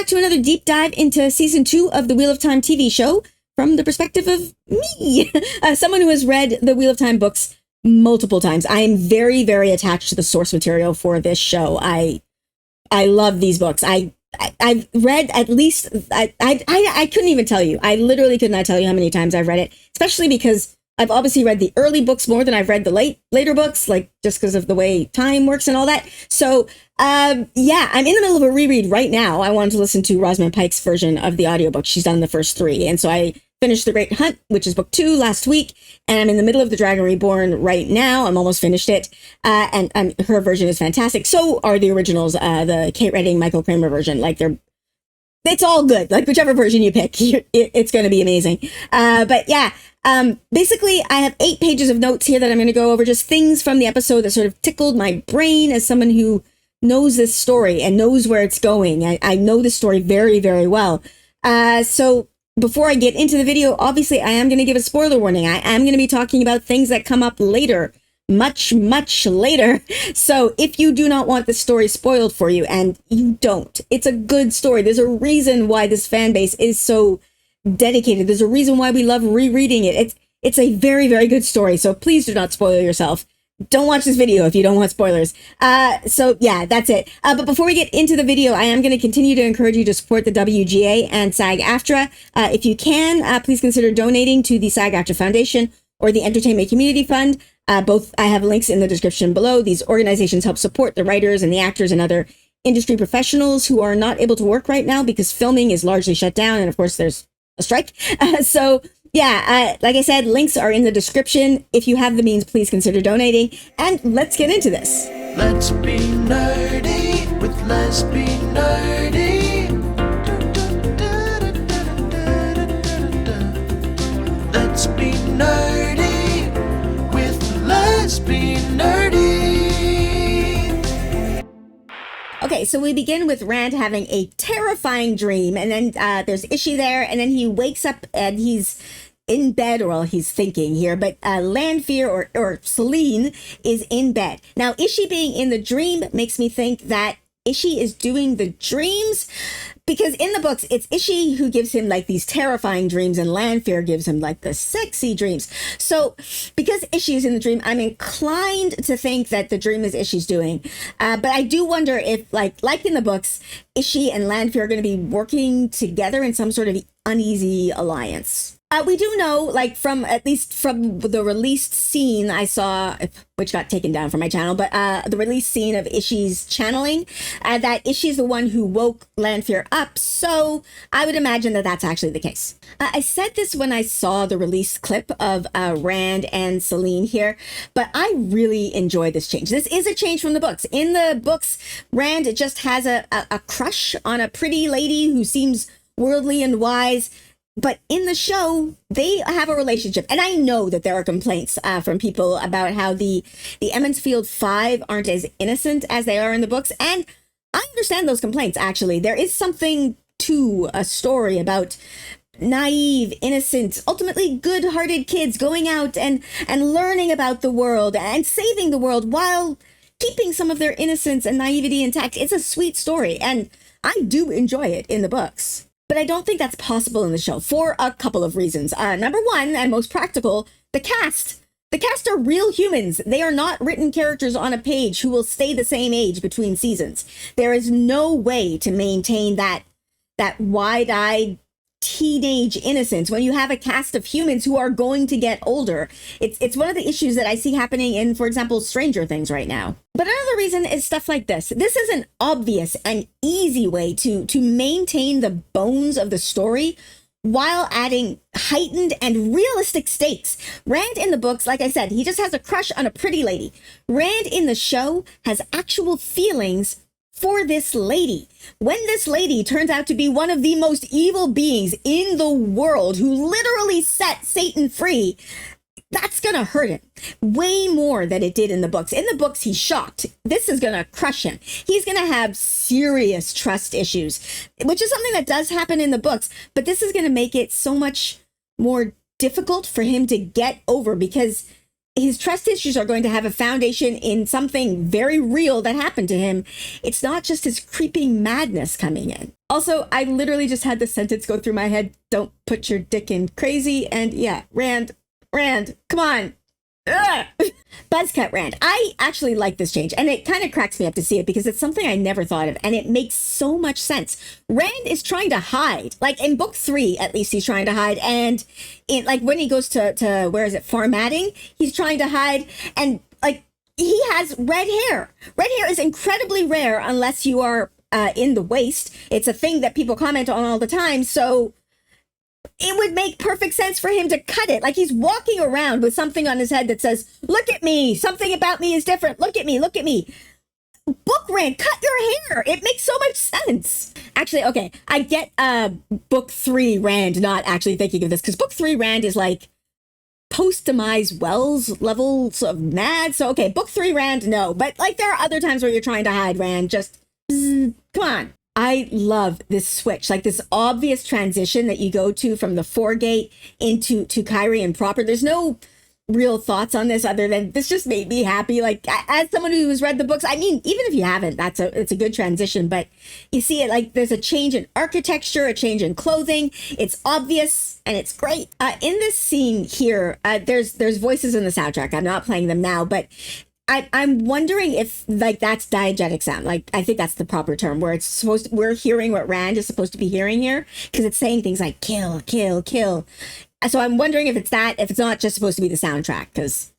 to another deep dive into season 2 of the Wheel of Time TV show from the perspective of me, someone who has read the Wheel of Time books multiple times. I am very, very attached to the source material for this show. I love these books. I've read at least, I couldn't even tell you. I literally could not tell you how many times I've read it, especially because I've obviously read the early books more than I've read the later books, like just because of the way time works and all that. So, yeah, I'm in the middle of a reread right now. I wanted to listen to Rosamund Pike's version of the audiobook. She's done the first 3. And so I finished The Great Hunt, which is book 2 last week. And I'm in the middle of The Dragon Reborn right now. I'm almost finished it. And her version is fantastic. So are the originals, the Kate Redding, Michael Kramer version. Like it's all good. Like whichever version you pick, it's going to be amazing. But yeah, basically I have 8 pages of notes here that I'm going to go over, just things from the episode that sort of tickled my brain as someone who knows this story and knows where it's going. I know this story very, very well. So before I get into the video, obviously I am going to give a spoiler warning. I am going to be talking about things that come up later, much, much later. So if you do not want the story spoiled for you, and you don't, it's a good story. There's a reason why this fan base is so dedicated. There's a reason why we love rereading it. It's a very, very good story. So please do not spoil yourself. Don't watch this video if you don't want spoilers. So yeah, that's it. But before we get into the video, I am going to continue to encourage you to support the WGA and SAG-AFTRA. If you can, please consider donating to the SAG-AFTRA Foundation or the Entertainment Community Fund. Both I have links in the description below. These organizations help support the writers and the actors and other industry professionals who are not able to work right now because filming is largely shut down. And of course, there's a strike. So yeah, like I said, links are in the description. If you have the means, please consider donating. And let's get into this. Let's be nerdy with Let's Be Nerdy. Let's be nerdy with Let's Be Nerdy. Okay, so we begin with Rand having a terrifying dream, and then there's Ishii there, and then he wakes up and he's in bed, or well, he's thinking here, but Lanfear or Selene is in bed. Now, Ishii being in the dream makes me think that Ishii is doing the dreams, because in the books, it's Ishii who gives him like these terrifying dreams and Lanfear gives him like the sexy dreams. So because Ishii is in the dream, I'm inclined to think that the dream is Ishii's doing. But I do wonder if like in the books, Ishii and Lanfear are going to be working together in some sort of uneasy alliance. We do know, like at least from the released scene I saw, which got taken down from my channel, but the released scene of Ishii's channeling, that Ishii's the one who woke Lanfear up. So I would imagine that that's actually the case. I said this when I saw the released clip of Rand and Selene here, but I really enjoy this change. This is a change from the books. In the books, Rand just has a crush on a pretty lady who seems worldly and wise. But in the show, they have a relationship. And I know that there are complaints from people about how the Emmonsfield Five aren't as innocent as they are in the books. And I understand those complaints, actually. There is something to a story about naive, innocent, ultimately good-hearted kids going out and learning about the world and saving the world while keeping some of their innocence and naivety intact. It's a sweet story, and I do enjoy it in the books. But I don't think that's possible in the show for a couple of reasons. Number one, and most practical, the cast. The cast are real humans. They are not written characters on a page who will stay the same age between seasons. There is no way to maintain that wide-eyed teenage innocence when you have a cast of humans who are going to get older. It's one of the issues that I see happening in, for example, Stranger Things right now. But another reason is stuff like this. This is an obvious and easy way to maintain the bones of the story while adding heightened and realistic stakes. Rand in the books, like I said, he just has a crush on a pretty lady. Rand in the show has actual feelings for this lady. When this lady turns out to be one of the most evil beings in the world who literally set Satan free, that's gonna hurt him way more than it did in the books. In the books, he's shocked. This is gonna crush him. He's gonna have serious trust issues, which is something that does happen in the books, but this is gonna make it so much more difficult for him to get over, because his trust issues are going to have a foundation in something very real that happened to him. It's not just his creeping madness coming in. Also, I literally just had this sentence go through my head. Don't put your dick in crazy. And yeah, Rand, come on. Ugh. Buzzcut Rand. I actually like this change, and it kind of cracks me up to see it because it's something I never thought of, and it makes so much sense. Rand is trying to hide, like in book 3, at least he's trying to hide, and in like when he goes to where is it, Farmatting, he's trying to hide, and like he has red hair. Red hair is incredibly rare unless you are in the Waste. It's a thing that people comment on all the time, so it would make perfect sense for him to cut it. Like he's walking around with something on his head that says, look at me, something about me is different, look at me. Book Rand, cut your hair. It makes so much sense. Actually, okay, I get book 3 Rand not actually thinking of this, because book 3 Rand is like post-demise Wells levels of mad. So okay, book 3 Rand, no. But like there are other times where you're trying to hide Rand, just come on. I love this switch, like this obvious transition that you go to from the Foregate into Kyrian proper. There's no real thoughts on this other than this just made me happy. Like as someone who has read the books, I mean, even if you haven't, it's a good transition, but you see it like there's a change in architecture, a change in clothing. It's obvious and it's great. In this scene here, there's voices in the soundtrack. I'm not playing them now, but I'm wondering if like that's diegetic sound. Like I think that's the proper term where we're hearing what Rand is supposed to be hearing here, because it's saying things like kill, kill, kill. So I'm wondering if it's not just supposed to be the soundtrack, because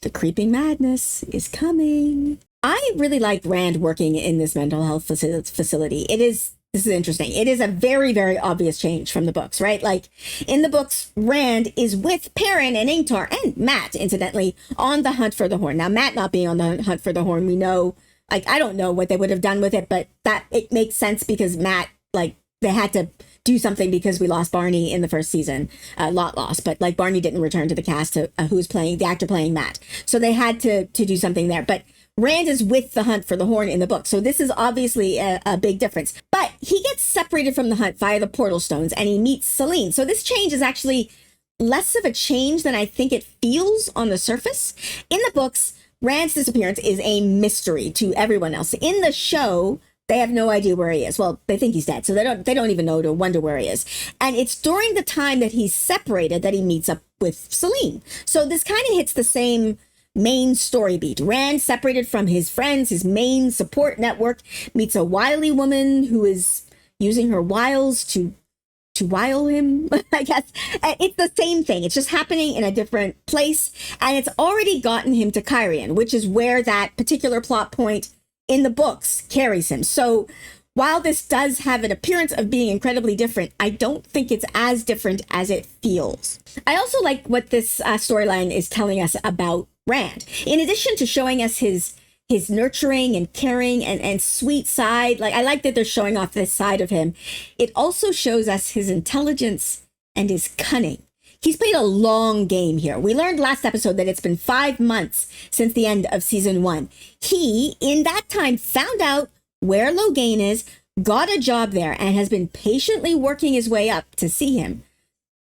the creeping madness is coming. I really like Rand working in this mental health facility. This is interesting. It is a very, very obvious change from the books, right? Like in the books, Rand is with Perrin and Ingtar and Matt, incidentally, on the hunt for the horn. Now, Matt not being on the hunt for the horn, we know, like, I don't know what they would have done with it, but that it makes sense because Matt, like, they had to do something because we lost Barney in the first season. Lot lost, but like Barney didn't return to the cast who's playing the actor playing Matt. So they had to do something there. But Rand is with the hunt for the horn in the book. So this is obviously a big difference. But he gets separated from the hunt via the portal stones and he meets Selene. So this change is actually less of a change than I think it feels on the surface. In the books, Rand's disappearance is a mystery to everyone else. In the show, they have no idea where he is. Well, they think he's dead, so they don't even know to wonder where he is. And it's during the time that he's separated that he meets up with Selene. So this kind of hits the same main story beat. Rand, separated from his friends, his main support network, meets a wily woman who is using her wiles to wile him, I guess. It's the same thing. It's just happening in a different place. And it's already gotten him to Kyrian, which is where that particular plot point in the books carries him. So while this does have an appearance of being incredibly different, I don't think it's as different as it feels. I also like what this storyline is telling us about Rand. In addition to showing us his nurturing and caring and sweet side, like I like that they're showing off this side of him, it also shows us his intelligence and his cunning. He's played a long game here. We learned last episode that it's been 5 months since the end of season 1. He, in that time, found out where Logain is, got a job there, and has been patiently working his way up to see him.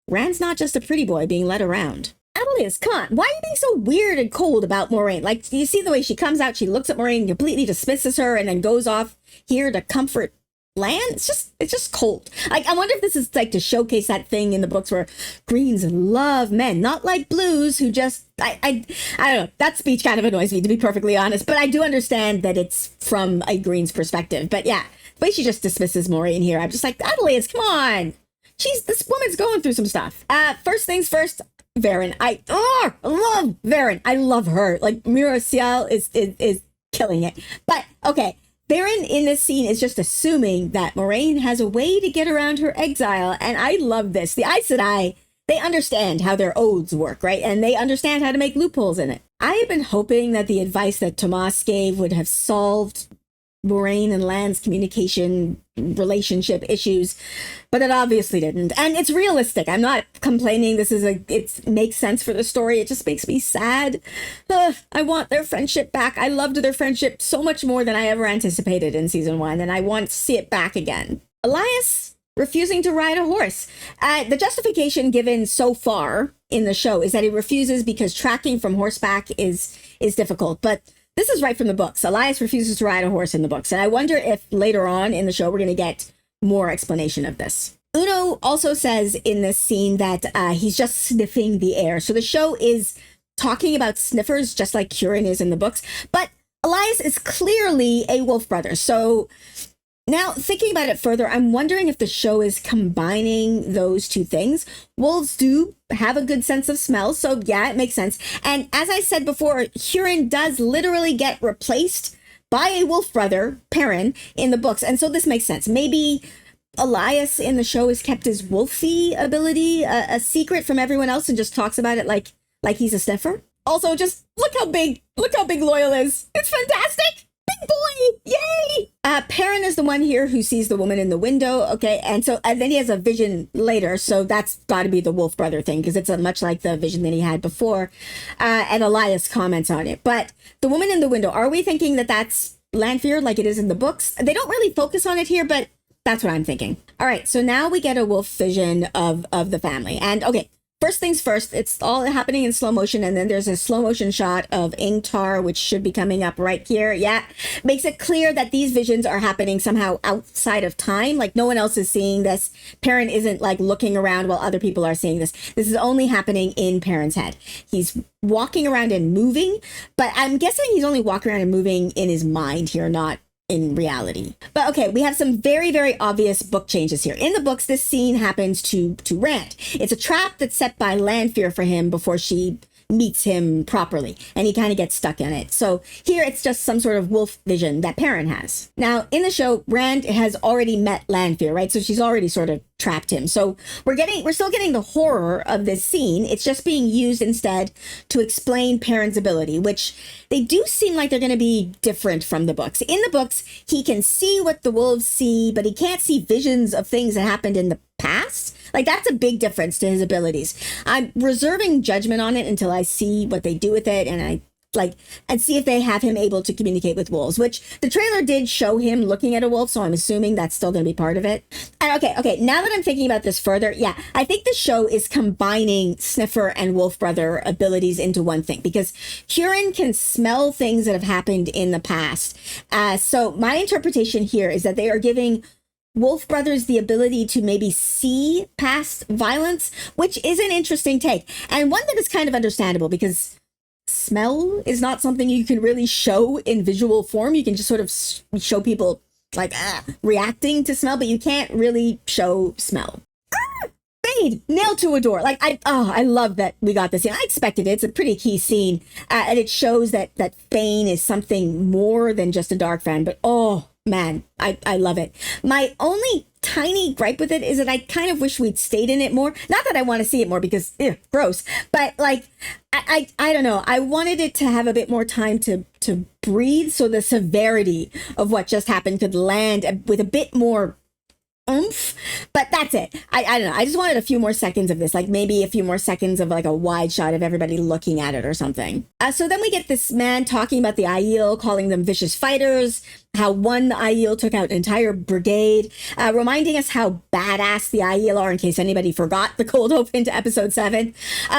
Rand's not just a pretty boy being led around. Elias, come on, why are you being so weird and cold about Moraine? Like, you see the way she comes out, she looks at Moraine, completely dismisses her, and then goes off here to comfort Lan? It's just cold. Like, I wonder if this is like to showcase that thing in the books where Greens love men, not like Blues who just, I don't know, that speech kind of annoys me, to be perfectly honest, but I do understand that it's from a Green's perspective. But yeah, the way she just dismisses Moraine here, I'm just like, Elias, come on. This woman's going through some stuff. First things first, Verin. I love Verin. I love her. Like, Mira Ciel is killing it. But, okay, Verin in this scene is just assuming that Moraine has a way to get around her exile, and I love this. The Aes Sedai, they understand how their oaths work, right? And they understand how to make loopholes in it. I have been hoping that the advice that Tomas gave would have solved Moraine and Lan's communication relationship issues, but it obviously didn't. And it's realistic. I'm not complaining. It makes sense for the story. It just makes me sad. I want their friendship back. I loved their friendship so much more than I ever anticipated in season 1, and I want to see it back again. Elias, refusing to ride a horse. The justification given so far in the show is that he refuses because tracking from horseback is difficult. But this is right from the books. Elias refuses to ride a horse in the books. And I wonder if later on in the show we're going to get more explanation of this. Uno also says in this scene that he's just sniffing the air. So the show is talking about sniffers just like Huron is in the books. But Elias is clearly a wolf brother. So now, thinking about it further, I'm wondering if the show is combining those two things. Wolves do have a good sense of smell, so yeah, it makes sense. And as I said before, Huron does literally get replaced by a wolf brother, Perrin, in the books. And so this makes sense. Maybe Elias in the show has kept his wolfy ability a secret from everyone else and just talks about it like he's a sniffer. Also, just look how big Loyal is. It's fantastic. Big boy! Yay! Perrin is the one here who sees the woman in the window. Okay, and then he has a vision later, so that's got to be the wolf brother thing because it's much like the vision that he had before. And Elias comments on it. But the woman in the window, are we thinking that that's Lanfear like it is in the books? They don't really focus on it here, but that's what I'm thinking. All right, so now we get a wolf vision of the family. And okay, first things first, it's all happening in slow motion, and then there's a slow motion shot of Ingtar, which should be coming up right here. Yeah, makes it clear that these visions are happening somehow outside of time. Like no one else is seeing this. Perrin isn't like looking around while other people are seeing this. This is only happening in Perrin's head. He's walking around and moving, but I'm guessing he's only walking around and moving in his mind here, not in reality. But okay, we have some very, very obvious book changes here. In the books, this scene happens to Rand. It's a trap that's set by Lanfear for him before she meets him properly, and he kind of gets stuck in it. So here it's just some sort of wolf vision that Perrin has. Now, in the show, Rand has already met Lanfear, right? So she's already sort of trapped him. So we're still getting the horror of this scene. It's just being used instead to explain Perrin's ability, which they do seem like they're going to be different from the books. In the books, he can see what the wolves see, but he can't see visions of things that happened in the past. Like that's a big difference to his abilities. I'm reserving judgment on it until I see what they do with it and see if they have him able to communicate with wolves, which the trailer did show him looking at a wolf, so I'm assuming that's still going to be part of it. And okay, now that I'm thinking about this further, yeah, I think the show is combining Sniffer and Wolf Brother abilities into one thing, because Huron can smell things that have happened in the past. So my interpretation here is that they are giving Wolf Brothers the ability to maybe see past violence, which is an interesting take, and one that is kind of understandable because smell is not something you can really show in visual form. You can just sort of show people like reacting to smell, but you can't really show smell. Fade nailed to a door. Like I love that we got this scene. I expected it. It's a pretty key scene, and it shows that Fane is something more than just a dark fan. But oh man, I love it. My only tiny gripe with it is that I kind of wish we'd stayed in it more. Not that I want to see it more because gross, but like I don't know. I wanted it to have a bit more time to breathe, so the severity of what just happened could land with a bit more oomph. But that's it. I don't know. I just wanted a few more seconds of this, like maybe a few more seconds of like a wide shot of everybody looking at it or something. So then we get this man talking about the Aiel, calling them vicious fighters, how one Aiel took out an entire brigade, reminding us how badass the Aiel are in case anybody forgot the cold open to episode 7.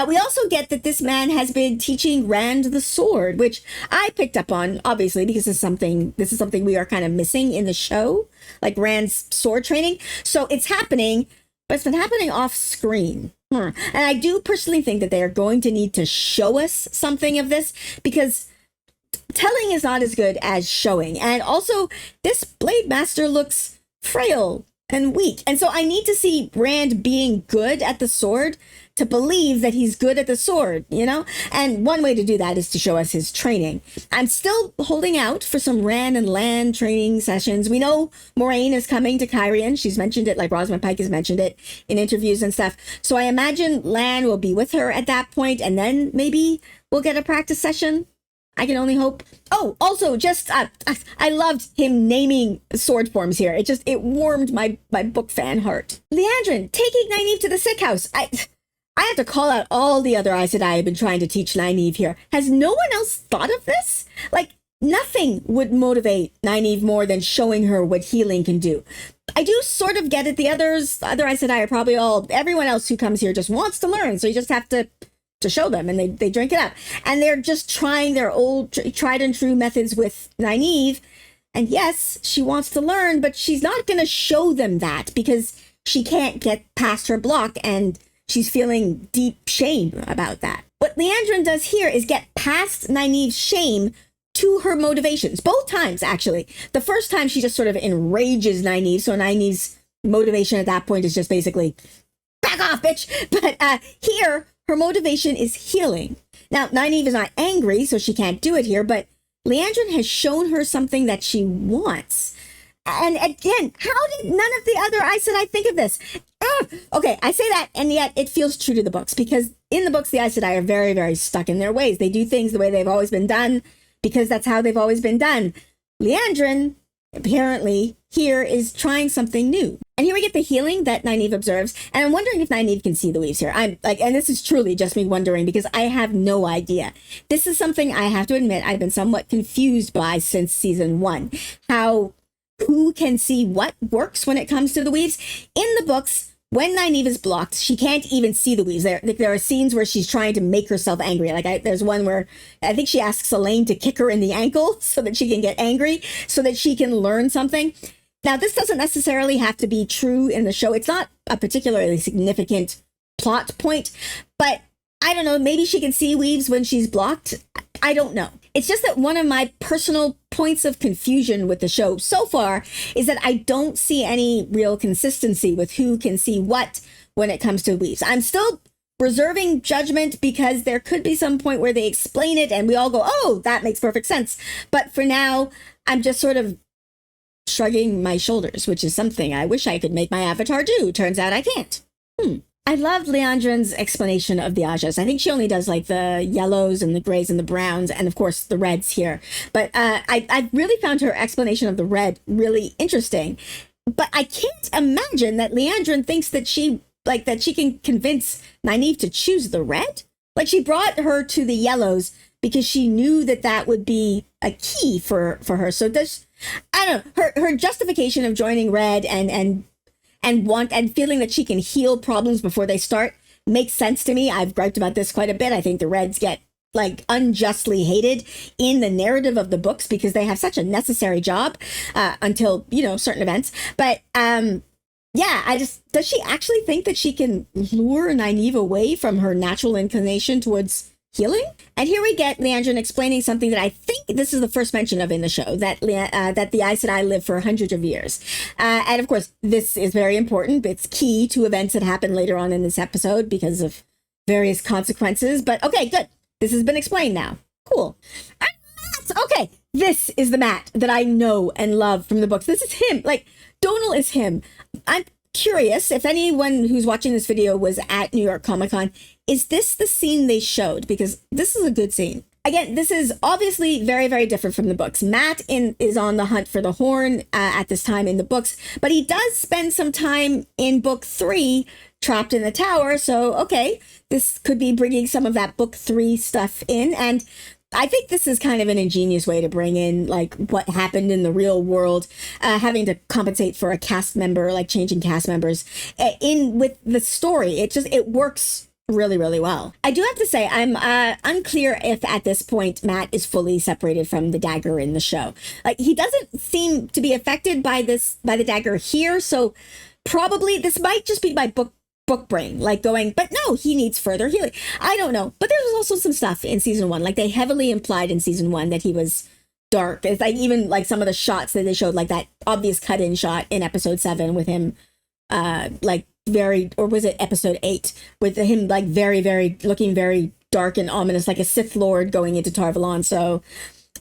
We also get that this man has been teaching Rand the sword, which I picked up on, obviously, because this is something we are kind of missing in the show, like Rand's sword training. So it's happening, but it's been happening off screen. And I do personally think that they are going to need to show us something of this, because telling is not as good as showing. And also, this Blade Master looks frail and weak. And so I need to see Rand being good at the sword to believe that he's good at the sword, you know? And one way to do that is to show us his training. I'm still holding out for some Rand and Lan training sessions. We know Moraine is coming to Kyrian. She's mentioned it, like Rosamund Pike has mentioned it in interviews and stuff. So I imagine Lan will be with her at that point, and then maybe we'll get a practice session. I can only hope. Oh, also, just I loved him naming sword forms here. It warmed my book fan heart. Leandrin taking Nynaeve to the sick house. I have to call out all the other Aes Sedai have been trying to teach Nynaeve here. Has no one else thought of this? Like, nothing would motivate Nynaeve more than showing her what healing can do. I do sort of get it. The other Aes Sedai are probably everyone else who comes here just wants to learn. So you just have to show them, and they drink it up. And they're just trying their old tried and true methods with Nynaeve. And yes, she wants to learn, but she's not going to show them that because she can't get past her block, and she's feeling deep shame about that. What Liandrin does here is get past Nynaeve's shame to her motivations. Both times, actually. The first time she just sort of enrages Nynaeve, so Nynaeve's motivation at that point is just basically, back off, bitch! But here, her motivation is healing. Now, Nynaeve is not angry, so she can't do it here, but Liandrin has shown her something that she wants. And again, how did none of the other Aes Sedai think of this? Okay, I say that, and yet it feels true to the books, because in the books, the Aes Sedai are very, very stuck in their ways. They do things the way they've always been done, because that's how they've always been done. Liandrin, apparently, here is trying something new. And here we get the healing that Nynaeve observes, and I'm wondering if Nynaeve can see the weaves here. I'm like, and this is truly just me wondering, because I have no idea. This is something I have to admit I've been somewhat confused by since season 1. Who can see what works when it comes to the weaves? In the books, when Nynaeve is blocked, she can't even see the weaves. There are scenes where she's trying to make herself angry. There's one where I think she asks Elayne to kick her in the ankle so that she can get angry, so that she can learn something. Now, this doesn't necessarily have to be true in the show. It's not a particularly significant plot point, but I don't know, maybe she can see weaves when she's blocked. I don't know. It's just that one of my personal points of confusion with the show so far is that I don't see any real consistency with who can see what when it comes to weaves. I'm still reserving judgment because there could be some point where they explain it and we all go, oh, that makes perfect sense. But for now, I'm just sort of shrugging my shoulders, which is something I wish I could make my avatar do. Turns out I can't. I loved Liandrin's explanation of the Ajas. I think she only does like the yellows and the grays and the browns, and of course the reds here. But I really found her explanation of the red really interesting. But I can't imagine that Liandrin thinks that she can convince Nynaeve to choose the red. Like, she brought her to the yellows because she knew that would be a key for her. So I don't know, her justification of joining red and feeling that she can heal problems before they start makes sense to me. I've griped about this quite a bit. I think the Reds get like unjustly hated in the narrative of the books because they have such a necessary job until, certain events. But does she actually think that she can lure Nynaeve away from her natural inclination towards healing? And here we get Liandrin explaining something that I think this is the first mention of in the show, that the Aes Sedai live for hundreds of years. And of course, this is very important. It's key to events that happen later on in this episode because of various consequences. But okay, good. This has been explained now. Cool. Okay, this is the Matt that I know and love from the books. This is him. Like, Donal is him. I'm curious if anyone who's watching this video was at New York Comic Con. Is this the scene they showed? Because this is a good scene. Again, this is obviously very, very different from the books. Matt is on the hunt for the horn at this time in the books, but he does spend some time in book 3 trapped in the tower. So, okay, this could be bringing some of that book 3 stuff in. And I think this is kind of an ingenious way to bring in like what happened in the real world, having to compensate for a cast member, like changing cast members in with the story. It works really, really well. I do have to say, I'm unclear if at this point Matt is fully separated from the dagger in the show. Like, he doesn't seem to be affected by the dagger here, so probably this might just be my book brain, like going, but no, he needs further healing. I don't know, but there was also some stuff in season 1, like they heavily implied in season 1 that he was dark. It's like even like some of the shots that they showed, like that obvious cut-in shot in episode 7 with him, like very, or was it episode 8 with him like very, very looking very dark and ominous, like a Sith Lord going into Tarvalon. So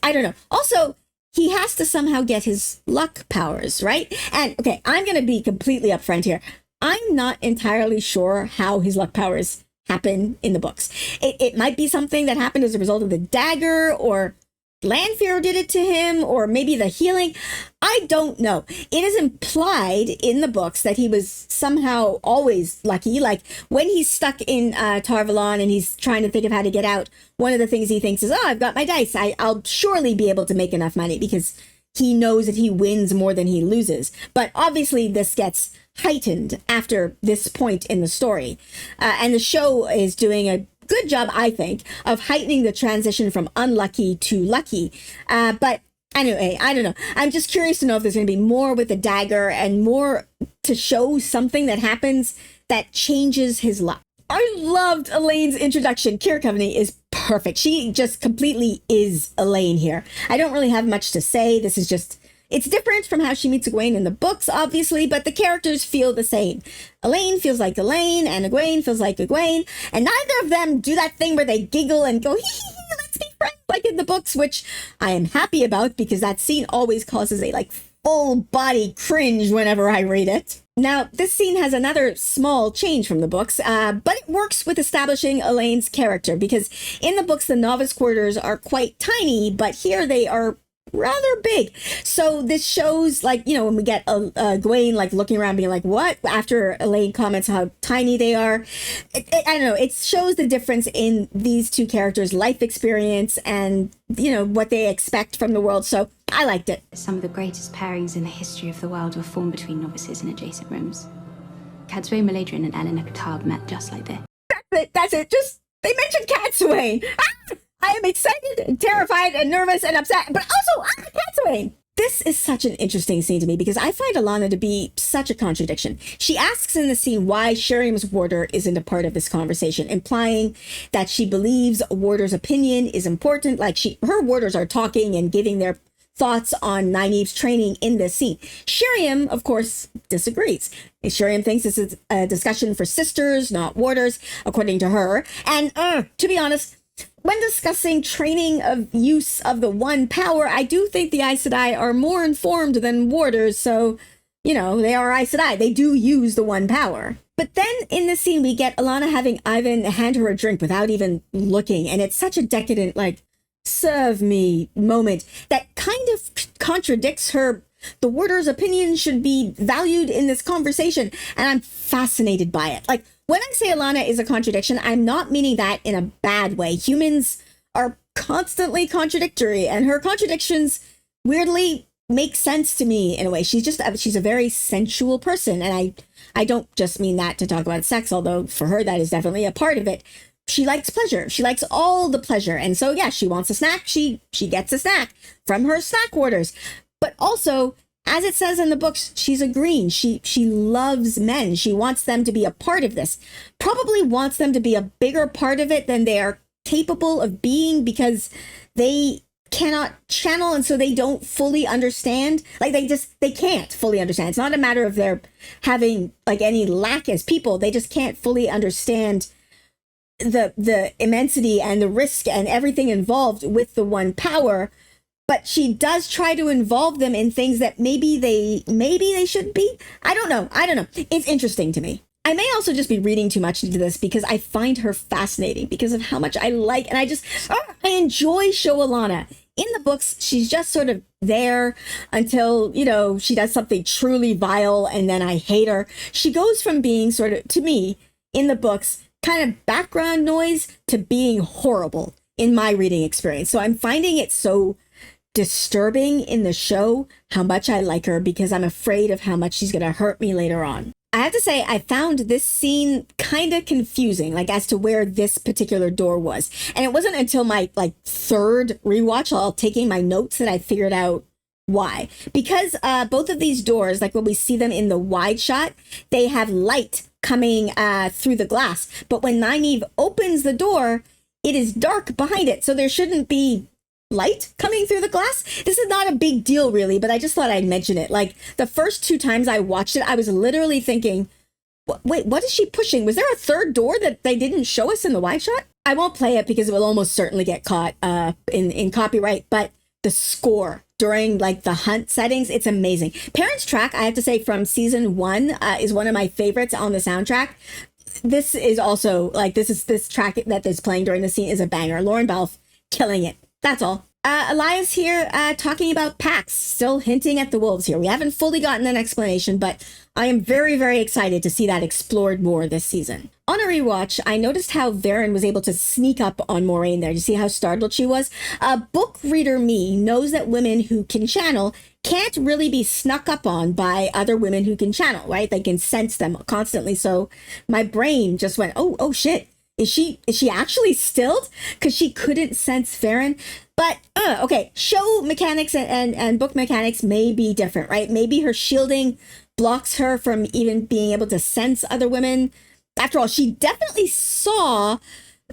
I don't know. Also, he has to somehow get his luck powers, right? And okay, I'm going to be completely upfront here. I'm not entirely sure how his luck powers happen in the books. It might be something that happened as a result of the dagger, or Lanfear did it to him, or maybe the healing. I don't know. It is implied in the books that he was somehow always lucky. Like when he's stuck in Tarvalon and he's trying to think of how to get out, one of the things he thinks is, oh, I've got my dice. I'll surely be able to make enough money, because he knows that he wins more than he loses. But obviously this gets heightened after this point in the story. And the show is doing a good job, I think, of heightening the transition from unlucky to lucky. But anyway, I don't know. I'm just curious to know if there's going to be more with the dagger and more to show something that happens that changes his luck. I loved Elayne's introduction. Kira Coveney is perfect. She just completely is Elayne here. I don't really have much to say. This is just, it's different from how she meets Egwene in the books, obviously, but the characters feel the same. Elayne feels like Elayne, and Egwene feels like Egwene, and neither of them do that thing where they giggle and go, hee hee hee, let's be friends, like in the books, which I am happy about because that scene always causes a full body cringe whenever I read it. Now, this scene has another small change from the books, but it works with establishing Elayne's character because in the books, the novice quarters are quite tiny, but here they are rather big. So this shows, when we get Egwene looking around being like, what? After Elayne comments how tiny they are. I don't know. It shows the difference in these two characters' life experience and, what they expect from the world. So I liked it. Some of the greatest pairings in the history of the world were formed between novices in adjacent rooms. Cadsuane, Maladrin, and Eleanor Katab met just like this. That's it. Just, they mentioned Cadsuane. I am excited and terrified and nervous and upset, but also Cadsuane. This is such an interesting scene to me because I find Alanna to be such a contradiction. She asks in the scene why Sheriam's warder isn't a part of this conversation, implying that she believes a warder's opinion is important. Her warders are talking and giving their thoughts on Nynaeve's training in this scene. Sheriam, of course, disagrees. Sheriam thinks this is a discussion for sisters, not warders, according to her. And to be honest, when discussing training of use of the One Power, I do think the Aes Sedai are more informed than warders, so, they are Aes Sedai. They do use the One Power. But then in the scene, we get Alanna having Ivan hand her a drink without even looking, and it's such a decadent, serve me moment that kind of contradicts her. The warder's opinion should be valued in this conversation, and I'm fascinated by it. When I say Alanna is a contradiction, I'm not meaning that in a bad way. Humans are constantly contradictory, and her contradictions weirdly make sense to me in a way. She's a very sensual person, and I don't just mean that to talk about sex, although for her that is definitely a part of it. She likes pleasure. She likes all the pleasure. And so, yeah, she wants a snack. She gets a snack from her snack orders. But also, as it says in the books, she's a green. She loves men. She wants them to be a part of this. Probably wants them to be a bigger part of it than they are capable of being because they cannot channel, and so they don't fully understand. They can't fully understand. It's not a matter of their having any lack as people. They just can't fully understand the immensity and the risk and everything involved with the One Power, but she does try to involve them in things that maybe they shouldn't be. I don't know. It's interesting to me. I may also just be reading too much into this because I find her fascinating because of how much I like, and I enjoy show Alanna. In the books, she's just sort of there until, she does something truly vile, and then I hate her. She goes from being sort of, to me, in the books, kind of background noise to being horrible in my reading experience. So I'm finding it so disturbing in the show how much I like her because I'm afraid of how much she's going to hurt me later on. I have to say, I found this scene kind of confusing, as to where this particular door was. And it wasn't until my third rewatch, while taking my notes, that I figured out why. Because both of these doors, when we see them in the wide shot, they have light coming through the glass. But when Nynaeve opens the door, it is dark behind it. So there shouldn't be light coming through the glass. This is not a big deal, really, but I just thought I'd mention it. The first two times I watched it, I was literally thinking, wait, what is she pushing? Was there a third door that they didn't show us in the wide shot? I won't play it because it will almost certainly get caught in copyright, but the score during the hunt settings, it's amazing. Perrin's track, I have to say, from season 1 is one of my favorites on the soundtrack. This is also this track that is playing during the scene is a banger. Lauren Balfe killing it. That's all. Elias here talking about Pax, still hinting at the wolves here. We haven't fully gotten an explanation, but I am very, very excited to see that explored more this season. On a rewatch, I noticed how Verin was able to sneak up on Moraine there. You see how startled she was? Book reader me knows that women who can channel can't really be snuck up on by other women who can channel, right? They can sense them constantly. So my brain just went, oh shit. Is she actually stilled? Because she couldn't sense Verin. But, okay, show mechanics and book mechanics may be different, right? Maybe her shielding blocks her from even being able to sense other women. After all, she definitely saw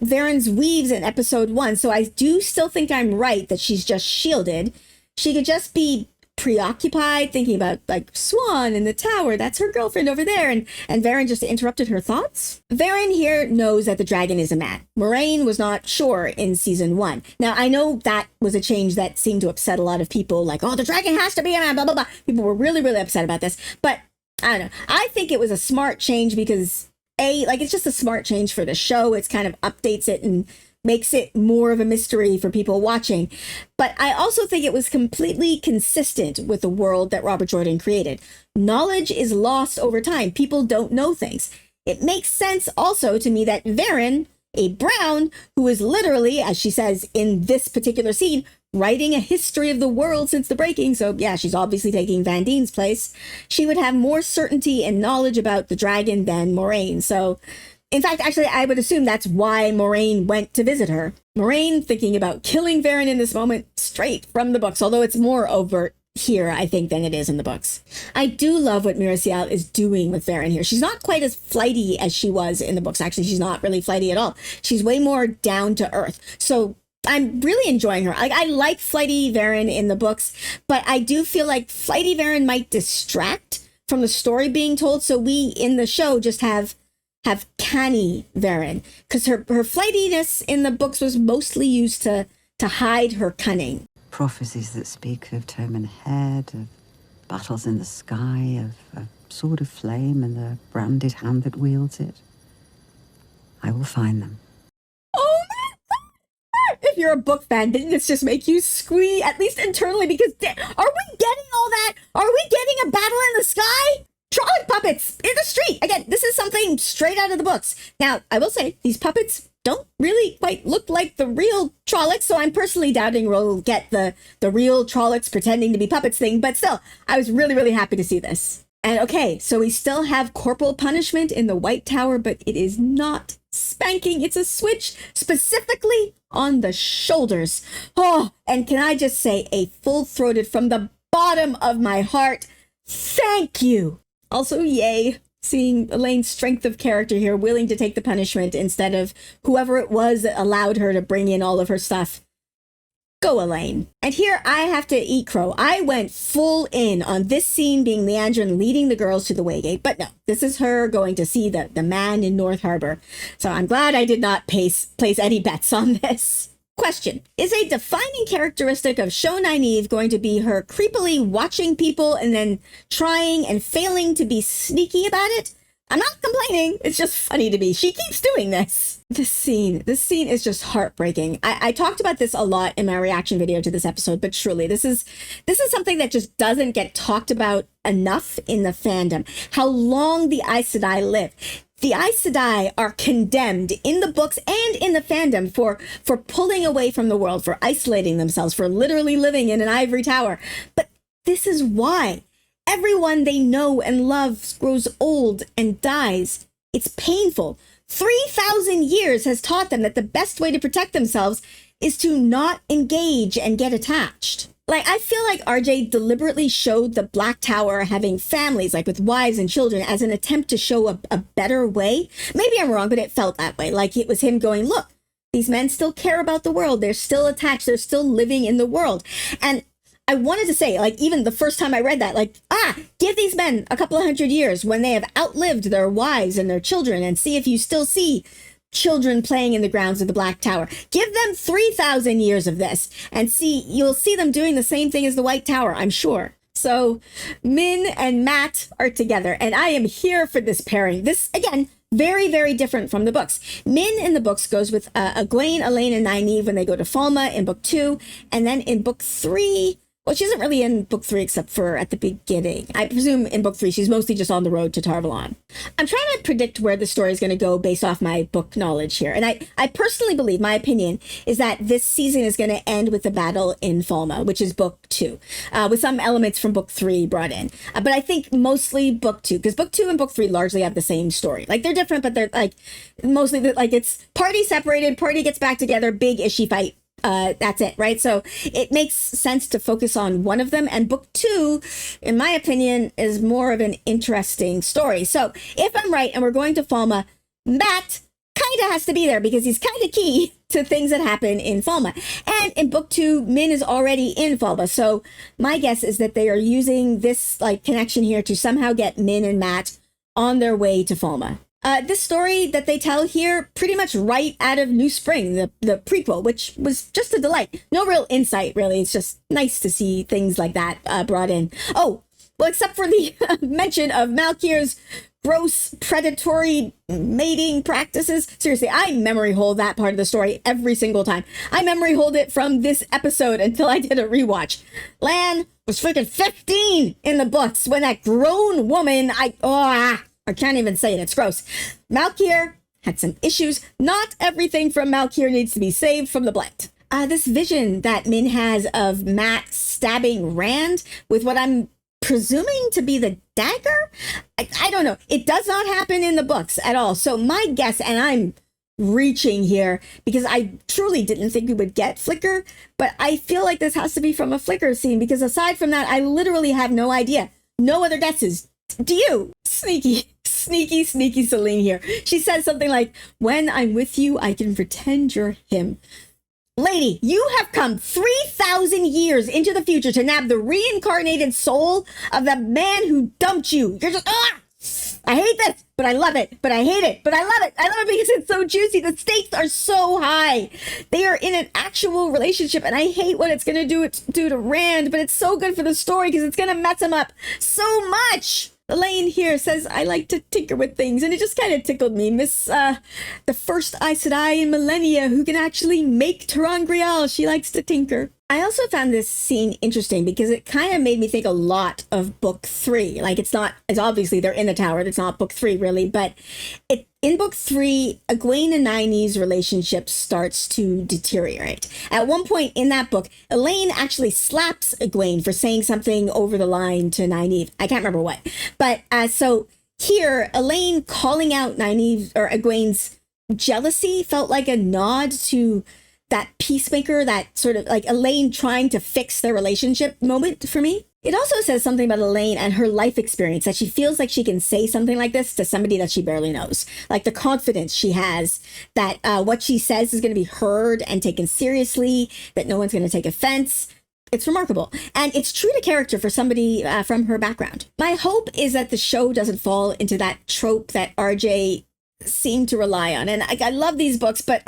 Verin's weaves in episode 1, so I do still think I'm right that she's just shielded. She could just be preoccupied, thinking about, like, Swan in the tower. That's her girlfriend over there, and Verin just interrupted her thoughts. Verin here knows that the dragon is a man. Moraine was not sure in season 1. Now, I know that was a change that seemed to upset a lot of people, like, oh, the dragon has to be a man, blah, blah, blah. People were really, really upset about this, but I don't know. I think it was a smart change because, it's just a smart change for the show. It's kind of updates it and makes it more of a mystery for people watching. But I also think it was completely consistent with the world that Robert Jordan created. Knowledge is lost over time. People don't know things. It makes sense also to me that Verin, a Brown, who is literally, as she says in this particular scene, writing a history of the world since the breaking, so yeah, she's obviously taking Van Dien's place, she would have more certainty and knowledge about the dragon than Moraine. So in fact, actually, I would assume that's why Moraine went to visit her. Moraine thinking about killing Verin in this moment straight from the books, although it's more overt here, I think, than it is in the books. I do love what Miraciel is doing with Verin here. She's not quite as flighty as she was in the books. Actually, she's not really flighty at all. She's way more down to earth. So I'm really enjoying her. I like flighty Verin in the books, but I do feel like flighty Verin might distract from the story being told. So we, in the show, just have canny Verin, because her flightiness in the books was mostly used to hide her cunning. Prophecies that speak of Toman Head, of battles in the sky, of a sword of flame and the branded hand that wields it. I will find them. Oh my God! If you're a book fan, didn't this just make you squee, at least internally, because are we getting all that? Are we getting a battle in the sky? Trolloc puppets in the street. Again, this is something straight out of the books. Now, I will say, these puppets don't really quite look like the real Trollocs, so I'm personally doubting we'll get the real Trollocs pretending to be puppets thing, but still, I was really, really happy to see this. And okay, so we still have corporal punishment in the White Tower, but it is not spanking. It's a switch specifically on the shoulders. Oh, and can I just say a full-throated from the bottom of my heart, thank you. Also, yay, seeing Elayne's strength of character here, willing to take the punishment instead of whoever it was that allowed her to bring in all of her stuff. Go, Elayne. And here I have to eat crow. I went full in on this scene being Leandrin leading the girls to the Waygate, but no, this is her going to see the man in North Harbor. So I'm glad I did not place any bets on this. Question, is a defining characteristic of show Nynaeve going to be her creepily watching people and then trying and failing to be sneaky about it? I'm not complaining, it's just funny to me. She keeps doing this. This scene is just heartbreaking. I talked about this a lot in my reaction video to this episode, but truly, this is something that just doesn't get talked about enough in the fandom. How long the Aes Sedai live. The Aes Sedai are condemned in the books and in the fandom for pulling away from the world, for isolating themselves, for literally living in an ivory tower. But this is why. Everyone they know and love grows old and dies. It's painful. 3,000 years has taught them that the best way to protect themselves is to not engage and get attached. Like, I feel like RJ deliberately showed the Black Tower having families, like with wives and children, as an attempt to show a better way. Maybe I'm wrong, but it felt that way. Like it was him going, look, these men still care about the world. They're still attached. They're still living in the world. And I wanted to say, like, even the first time I read that, like, give these men a couple of 100 years when they have outlived their wives and their children and see if you still see children playing in the grounds of the Black Tower. Give them 3,000 years of this and you'll see them doing the same thing as the White Tower, I'm sure. So Min and Matt are together and I am here for this pairing. This, again, Very, very different from the books. Min in the books goes with Egwene, Elayne, and Nynaeve when they go to Falma in book 2. And then in book 3, well, she isn't really in book 3 except for at the beginning. I presume in book 3, she's mostly just on the road to Tarvalon. I'm trying to predict where the story is going to go based off my book knowledge here. And I personally believe, my opinion, is that this season is going to end with the battle in Falma, which is book 2, with some elements from book 3 brought in. But I think mostly book 2, because book 2 and book 3 largely have the same story. Like, they're different, but they're like mostly like it's party separated, party gets back together, big issue fight. That's it, right? So it makes sense to focus on one of them. And book 2, in my opinion, is more of an interesting story. So if I'm right and we're going to Falma, Matt kind of has to be there because he's kind of key to things that happen in Falma. And in book 2, Min is already in Falma. So my guess is that they are using this like connection here to somehow get Min and Matt on their way to Falma. This story that they tell here pretty much right out of New Spring, the prequel, which was just a delight. No real insight, really. It's just nice to see things like that brought in. Oh, well, except for the mention of Malkir's gross predatory mating practices. Seriously, I memory hold that part of the story every single time. I memory hold it from this episode until I did a rewatch. Lan was freaking 15 in the books when that grown woman, I can't even say it. It's gross. Malkir had some issues. Not everything from Malkir needs to be saved from the blend. This vision that Min has of Matt stabbing Rand with what I'm presuming to be the dagger? I don't know. It does not happen in the books at all. So my guess, and I'm reaching here because I truly didn't think we would get Flicker, but I feel like this has to be from a Flicker scene because aside from that, I literally have no idea. No other guesses. Do you? Sneaky Celine here. She says something like, when I'm with you, I can pretend you're him. Lady, you have come 3,000 years into the future to nab the reincarnated soul of the man who dumped you. You're just, I hate this, but I love it. But I hate it, but I love it. I love it because it's so juicy. The stakes are so high. They are in an actual relationship, and I hate what it's going to do to Rand, but it's so good for the story because it's going to mess him up so much. Elayne here says, I like to tinker with things, and it just kind of tickled me. Miss, the first Aes Sedai in millennia who can actually make ter'angreal. She likes to tinker. I also found this scene interesting because it kind of made me think a lot of book 3. Like, it's obviously they're in the tower. It's not book 3 really, but in book 3, Egwene and Nynaeve's relationship starts to deteriorate. At one point in that book, Elayne actually slaps Egwene for saying something over the line to Nynaeve. I can't remember what. But so here, Elayne calling out Nynaeve or Egwene's jealousy felt like a nod to that peacemaker, that sort of like Elayne trying to fix their relationship moment for me. It also says something about Elayne and her life experience, that she feels like she can say something like this to somebody that she barely knows. Like the confidence she has that what she says is going to be heard and taken seriously, that no one's going to take offense. It's remarkable. And it's true to character for somebody from her background. My hope is that the show doesn't fall into that trope that RJ seemed to rely on. And I love these books, but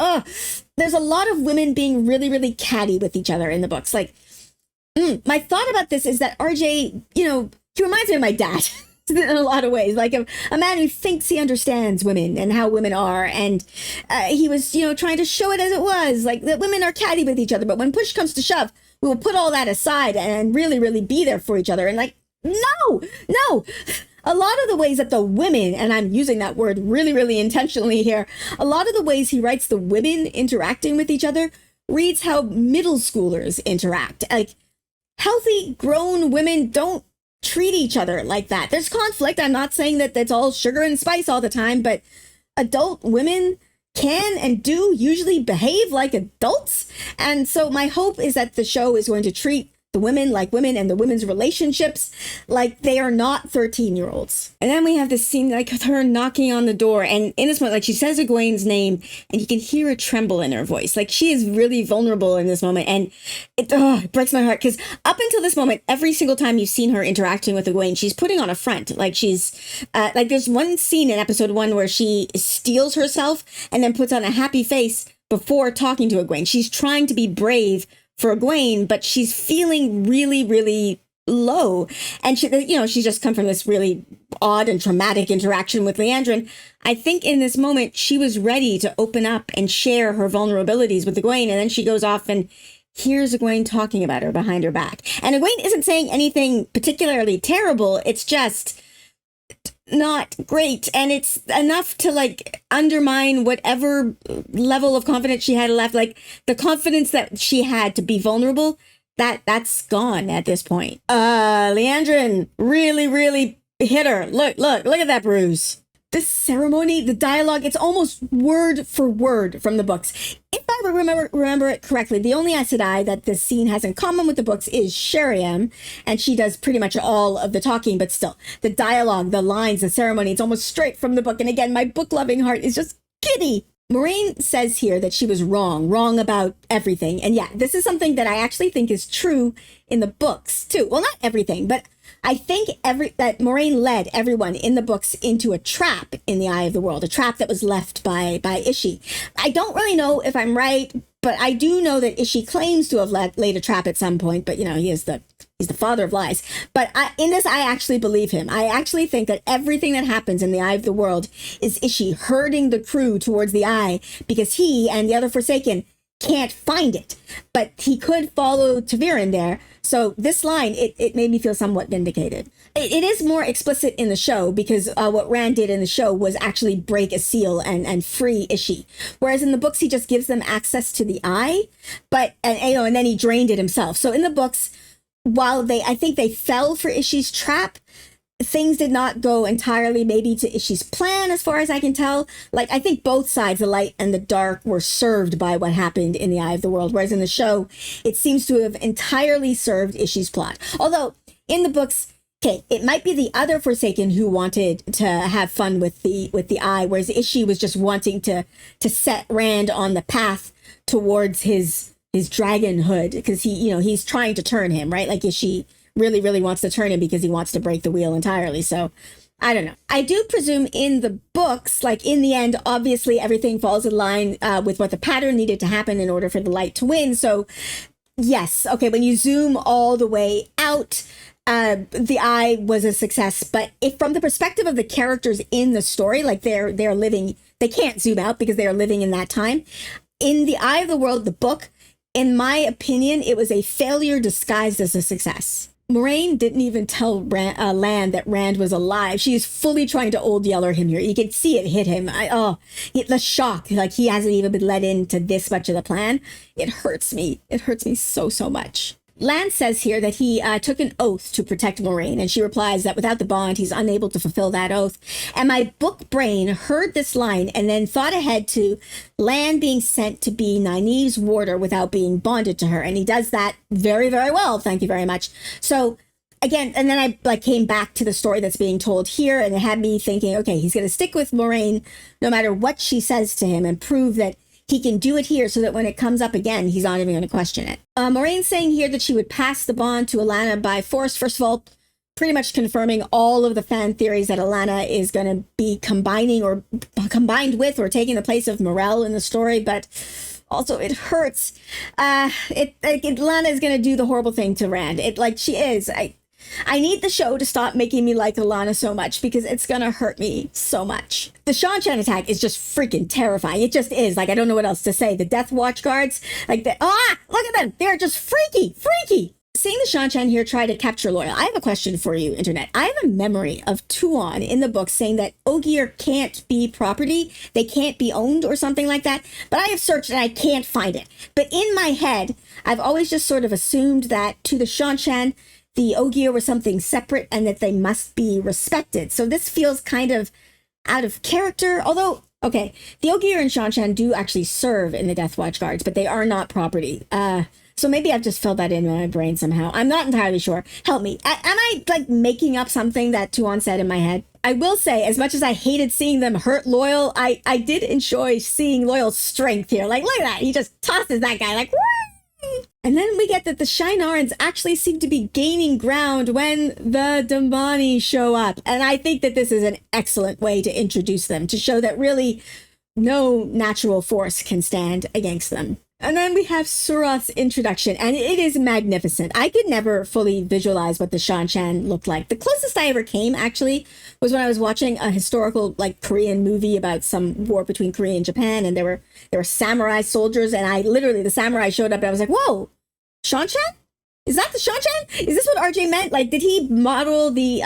there's a lot of women being really, really catty with each other in the books. Like, my thought about this is that RJ, he reminds me of my dad in a lot of ways, like a man who thinks he understands women and how women are. And he was, trying to show it as it was, like that women are catty with each other. But when push comes to shove, we will put all that aside and really, really be there for each other. And like, no. A lot of the ways that the women, and I'm using that word really, really intentionally here, a lot of the ways he writes the women interacting with each other reads how middle schoolers interact. Like, healthy, grown women don't treat each other like that. There's conflict. I'm not saying that that's all sugar and spice all the time, but adult women can and do usually behave like adults. And so my hope is that the show is going to treat the women like women and the women's relationships like they are not 13-year-olds. And then we have this scene like with her knocking on the door, and in this moment, like she says Egwene's name and you can hear a tremble in her voice. Like she is really vulnerable in this moment, and it breaks my heart because up until this moment, every single time you've seen her interacting with Egwene, she's putting on a front. Like she's like there's one scene in episode 1 where she steals herself and then puts on a happy face before talking to Egwene. She's trying to be brave for Egwene, but she's feeling really, really low. And she's just come from this really odd and traumatic interaction with Liandrin. I think in this moment, she was ready to open up and share her vulnerabilities with Egwene. And then she goes off and hears Egwene talking about her behind her back. And Egwene isn't saying anything particularly terrible. It's just not great. And it's enough to like undermine whatever level of confidence she had left. Like the confidence that she had to be vulnerable, that's gone at this point. Liandrin really, really hit her. Look at that bruise. This ceremony, the dialogue, it's almost word for word from the books. If I remember it correctly, the only Aes Sedai that this scene has in common with the books is Sheriam, and she does pretty much all of the talking, but still, the dialogue, the lines, the ceremony, it's almost straight from the book. And again, my book-loving heart is just giddy. Moraine says here that she was wrong about everything. And yeah, this is something that I actually think is true in the books too. Well, not everything, but I think that Moraine led everyone in the books into a trap in the Eye of the World, a trap that was left by Ishi. I don't really know if I'm right, but I do know that Ishi claims to have laid a trap at some point, but he's the father of lies. But in this, I actually believe him. I actually think that everything that happens in the Eye of the World is Ishi herding the crew towards the Eye because he and the other Forsaken can't find it, but he could follow Verin there. So this line, it made me feel somewhat vindicated. It is more explicit in the show because what Rand did in the show was actually break a seal and free Ishi. Whereas in the books, he just gives them access to the Eye, and then he drained it himself. So in the books, while I think they fell for Ishi's trap, things did not go entirely maybe to Ishi's plan as far as I can tell. Like, I think both sides, the light and the dark, were served by what happened in the Eye of the World. Whereas in the show, it seems to have entirely served Ishi's plot. Although, in the books, okay, it might be the other Forsaken who wanted to have fun with the Eye, whereas Ishi was just wanting to set Rand on the path towards his dragonhood, because he's trying to turn him, right? Like Ishi really, really wants to turn him because he wants to break the wheel entirely. So I don't know. I do presume in the books, like in the end, obviously everything falls in line with what the pattern needed to happen in order for the light to win. So yes, okay, when you zoom all the way out, the Eye was a success. But if from the perspective of the characters in the story, like they're living, they can't zoom out because they are living in that time. In the Eye of the World, the book, in my opinion, it was a failure disguised as a success. Moraine didn't even tell Lan that Rand was alive. She is fully trying to old yeller him here. You can see it hit him. The shock, like he hasn't even been let into this much of the plan. It hurts me. It hurts me so, so much. Lan says here that he took an oath to protect Moraine, and she replies that without the bond, he's unable to fulfill that oath. And my book brain heard this line and then thought ahead to Lan being sent to be Nynaeve's warder without being bonded to her. And he does that very, very well. Thank you very much. So again, and then I came back to the story that's being told here, and it had me thinking, okay, he's going to stick with Moraine no matter what she says to him and prove that he can do it here so that when it comes up again, he's not even going to question it. Moraine's saying here that she would pass the bond to Alanna by force. First of all, pretty much confirming all of the fan theories that Alanna is going to be combined with or taking the place of Morell in the story. But also, it hurts. Alanna is going to do the horrible thing to Rand. She is. I need the show to stop making me like Alanna so much because it's gonna hurt me so much. The Seanchan attack is just freaking terrifying. It just is. I don't know what else to say. The Death Watch guards, look at them. They're just freaky. Seeing the Seanchan here try to capture Loyal, I have a question for you, Internet. I have a memory of Tuon in the book saying that Ogier can't be property. They can't be owned or something like that. But I have searched and I can't find it. But in my head, I've always just sort of assumed that to the Seanchan, the Ogier were something separate and that they must be respected. So this feels kind of out of character. Although, okay, the Ogier and Seanchan do actually serve in the Death Watch guards, but they are not property. So maybe I've just filled that in my brain somehow. I'm not entirely sure. Help me. Am I making up something that Tuon said in my head? I will say, as much as I hated seeing them hurt Loyal, I did enjoy seeing Loyal's strength here. Look at that. He just tosses that guy woo! And then we get that the Shienarans actually seem to be gaining ground when the Dambani show up. And I think that this is an excellent way to introduce them, to show that really no natural force can stand against them. And then we have Suroth's introduction, and it is magnificent. I could never fully visualize what the Seanchan looked like. The closest I ever came, actually, was when I was watching a historical, like, Korean movie about some war between Korea and Japan, and there were samurai soldiers, and the samurai showed up, and I was like, whoa, Seanchan? Is that the Seanchan? Is this what RJ meant? Like, did he model the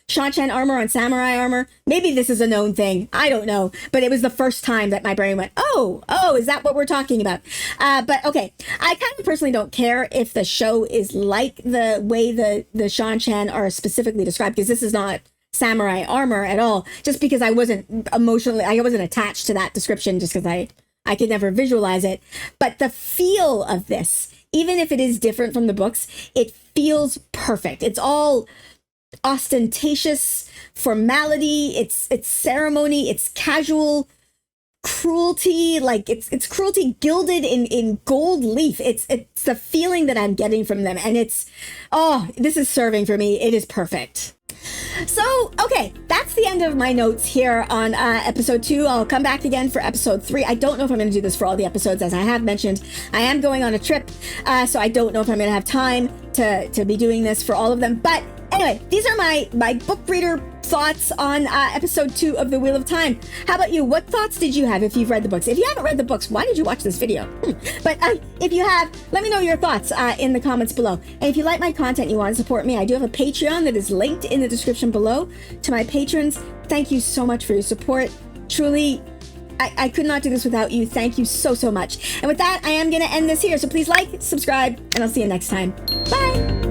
Seanchan armor on samurai armor? Maybe this is a known thing. I don't know. But it was the first time that my brain went, oh, is that what we're talking about? But okay, I kind of personally don't care if the show is like the way the Seanchan are specifically described, because this is not samurai armor at all, just because I wasn't attached to that description, just because I could never visualize it. But the feel of this, even if it is different from the books, it feels perfect. It's all ostentatious formality, it's ceremony, it's casual cruelty, like it's cruelty gilded in gold leaf. It's the feeling that I'm getting from them, and this is serving for me. It is perfect. So, okay, that's the end of my notes here on episode 2. I'll come back again for episode 3. I don't know if I'm going to do this for all the episodes. As I have mentioned, I am going on a trip, so I don't know if I'm going to have time to be doing this for all of them. But anyway, these are my book reader thoughts on episode 2 of The Wheel of Time. How about you? What thoughts did you have if you've read the books? If you haven't read the books, why did you watch this video? But if you have, let me know your thoughts in the comments below. And if you like my content and you want to support me, I do have a Patreon that is linked in the description below. To my patrons, thank you so much for your support. Truly, I could not do this without you. Thank you so much. And with that, I am going to end this here. So please like, subscribe, and I'll see you next time. Bye!